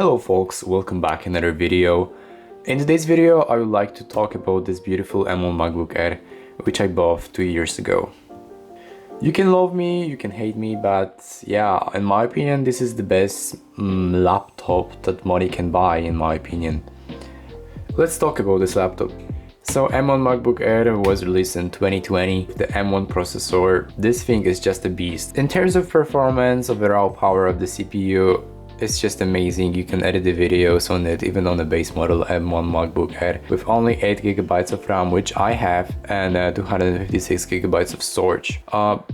Hello folks, welcome back in another video. In today's video I would like to talk about this beautiful M1 MacBook Air which I bought 2 years ago. You can love me, you can hate me, but yeah, in my opinion this is the best laptop that money can buy, in my opinion. Let's talk about this laptop. So M1 MacBook Air was released in 2020, the M1 processor. This thing is just a beast. In terms of performance, of the raw power of the CPU, it's just amazing. You can edit the videos on it, even on the base model M1 MacBook Air, with only 8GB of RAM, which I have, and 256GB of storage.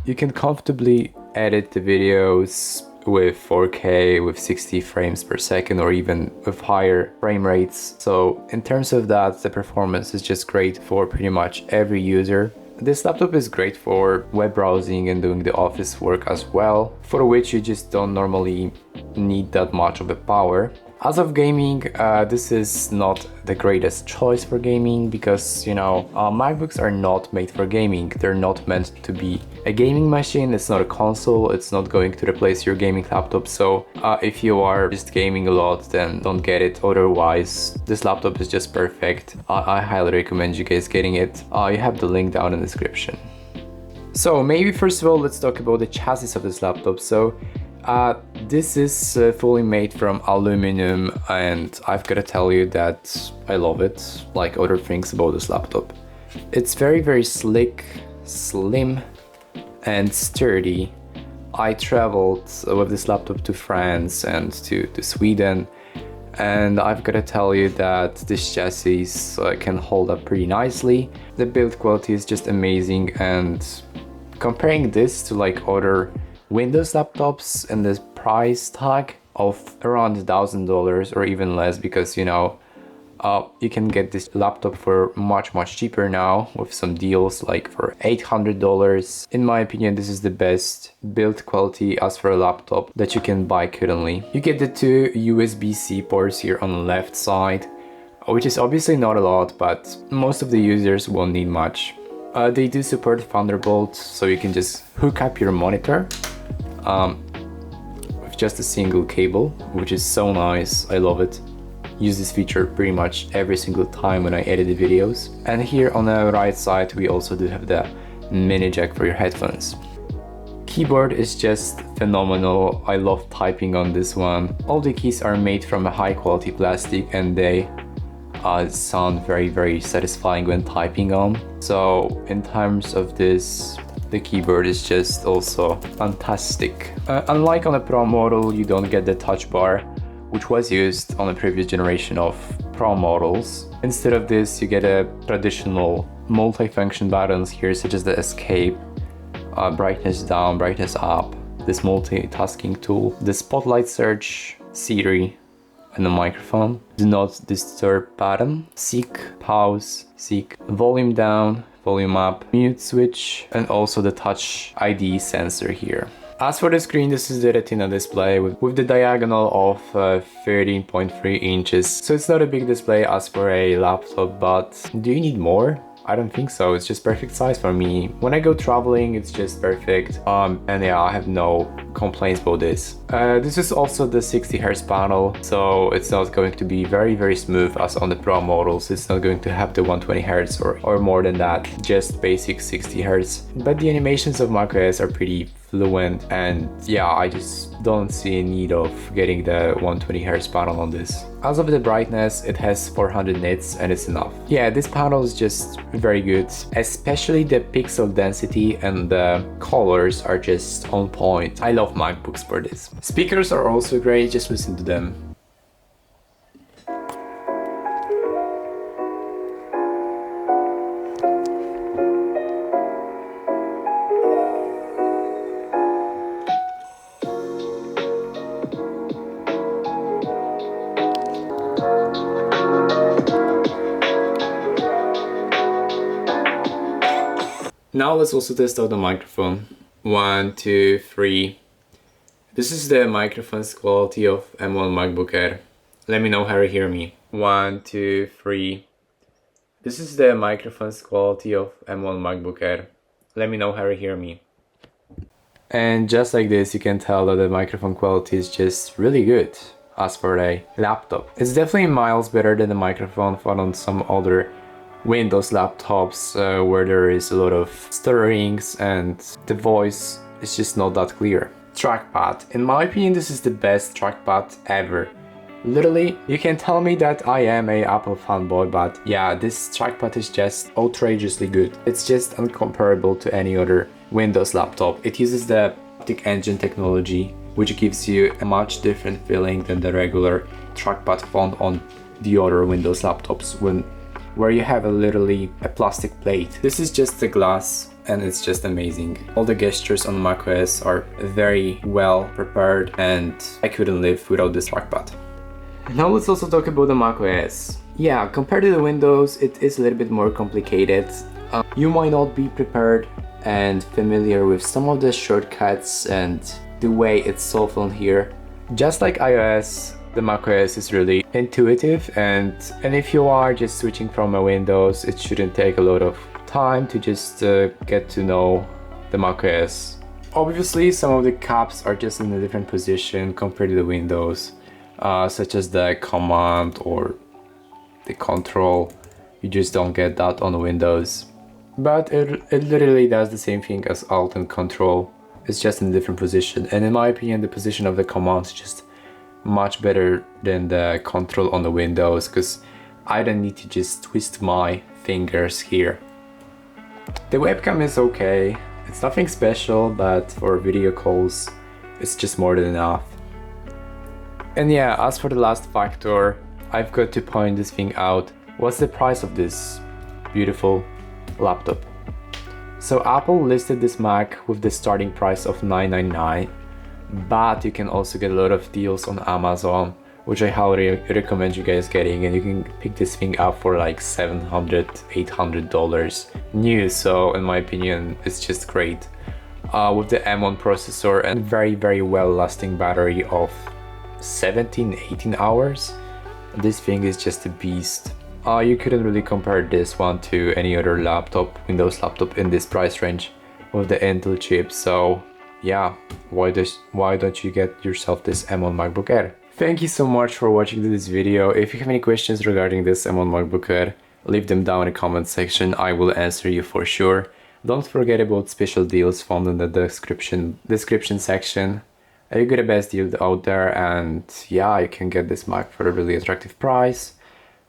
You can comfortably edit the videos with 4K, with 60 frames per second, or even with higher frame rates. So in terms of that, the performance is just great for pretty much every user. This laptop is great for web browsing and doing the office work as well, for which you just don't normally need that much of a power. As of gaming, this is not the greatest choice for gaming because, you know, MacBooks are not made for gaming. They're not meant to be a gaming machine. It's not a console. It's not going to replace your gaming laptop. So if you are just gaming a lot, then don't get it. Otherwise, this laptop is just perfect. I highly recommend you guys getting it. You have the link down in the description. So maybe first of all, let's talk about the chassis of this laptop. So this is fully made from aluminum, and I've gotta tell you that I love it, like other things about this laptop. It's very slick, slim and sturdy. I traveled with this laptop to France and to Sweden, and I've gotta tell you that this chassis can hold up pretty nicely. The build quality is just amazing, and comparing this to like other Windows laptops and the price tag of around $1,000 or even less, because you know you can get this laptop for much cheaper now with some deals, like for $800. In my opinion, this is the best build quality as for a laptop that you can buy currently. You get the two USB-C ports here on the left side, which is obviously not a lot, but most of the users won't need much. They do support Thunderbolt, so you can just hook up your monitor with just a single cable, which is so nice. I love it. Use this feature pretty much every single time when I edit the videos. And here on the right side we also do have the mini jack for your headphones. Keyboard is just phenomenal. I love typing on this one. All the keys are made from a high quality plastic, and they sound very satisfying when typing on. So in terms of this, the keyboard is just also fantastic. Unlike on a Pro model, you don't get the touch bar, which was used on the previous generation of Pro models. Instead of this, you get a traditional multi-function buttons here, such as the escape, brightness down, brightness up, this multitasking tool, the spotlight search, Siri, and the microphone, do not disturb button, seek, pause, seek, volume down, volume up, mute switch, and also the touch ID sensor here. As for the screen, this is the Retina display with the diagonal of 13.3 inches. So it's not a big display as for a laptop, but do you need more? I don't think so. It's just perfect size for me. When I go traveling, it's just perfect. And yeah, I have no complaints about this. This is also the 60 Hz panel, so it's not going to be very smooth as on the Pro models. It's not going to have the 120 Hz or more than that, just basic 60 Hz. But the animations of macOS are pretty fluent, and yeah, I just don't see a need of getting the 120 Hz panel on this. As of the brightness, it has 400 nits and it's enough. Yeah, this panel is just very good, especially the pixel density and the colors are just on point. I love MacBooks for this. Speakers are also great, just listen to them. Now let's also test out the microphone. 1, 2, 3. This is the microphone's quality of M1 MacBook Air. Let me know how you hear me. 1, 2, 3. This is the microphone's quality of M1 MacBook Air. Let me know how you hear me. And just like this, you can tell that the microphone quality is just really good. as for a laptop. It's definitely miles better than the microphone found on some other Windows laptops where there is a lot of stutterings and the voice is just not that clear. Trackpad. In my opinion, this is the best trackpad ever. Literally, you can tell me that I am a Apple fanboy, but yeah, this trackpad is just outrageously good. It's just uncomparable to any other Windows laptop. It uses the haptic engine technology, which gives you a much different feeling than the regular trackpad found on the other Windows laptops where you have literally a plastic plate. This is just the glass and it's just amazing. All the gestures on macOS are very well prepared and I couldn't live without this trackpad. Now let's also talk about the macOS. Yeah, compared to the Windows, it is a little bit more complicated. You might not be prepared and familiar with some of the shortcuts and the way it's solved on here. Just like iOS, the macOS is really intuitive, and if you are just switching from a Windows, it shouldn't take a lot of time to just get to know the macOS. Obviously, some of the caps are just in a different position compared to the Windows, such as the command or the control. You just don't get that on Windows. But it literally does the same thing as Alt and Control. It's just in a different position. And in my opinion, the position of the command is just much better than the control on the Windows, because I don't need to just twist my fingers here. The webcam is okay. It's nothing special, but for video calls, it's just more than enough. And yeah, as for the last factor, I've got to point this thing out. What's the price of this beautiful laptop? So Apple listed this Mac with the starting price of $999, but you can also get a lot of deals on Amazon, which I highly recommend you guys getting, and you can pick this thing up for like $700, $800 new. So in my opinion, it's just great. With the M1 processor and very well lasting battery of 17-18 hours, this thing is just a beast. You couldn't really compare this one to any other laptop, Windows laptop in this price range with the Intel chip. So yeah, why don't you get yourself this M1 MacBook Air? Thank you so much for watching this video. If you have any questions regarding this M1 MacBook Air, leave them down in the comment section. I will answer you for sure. Don't forget about special deals found in the description section. You get the best deal out there, and yeah, you can get this Mac for a really attractive price.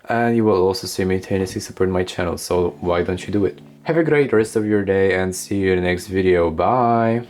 And you will also simultaneously support my channel, so why don't you do it? Have a great rest of your day and see you in the next video. Bye!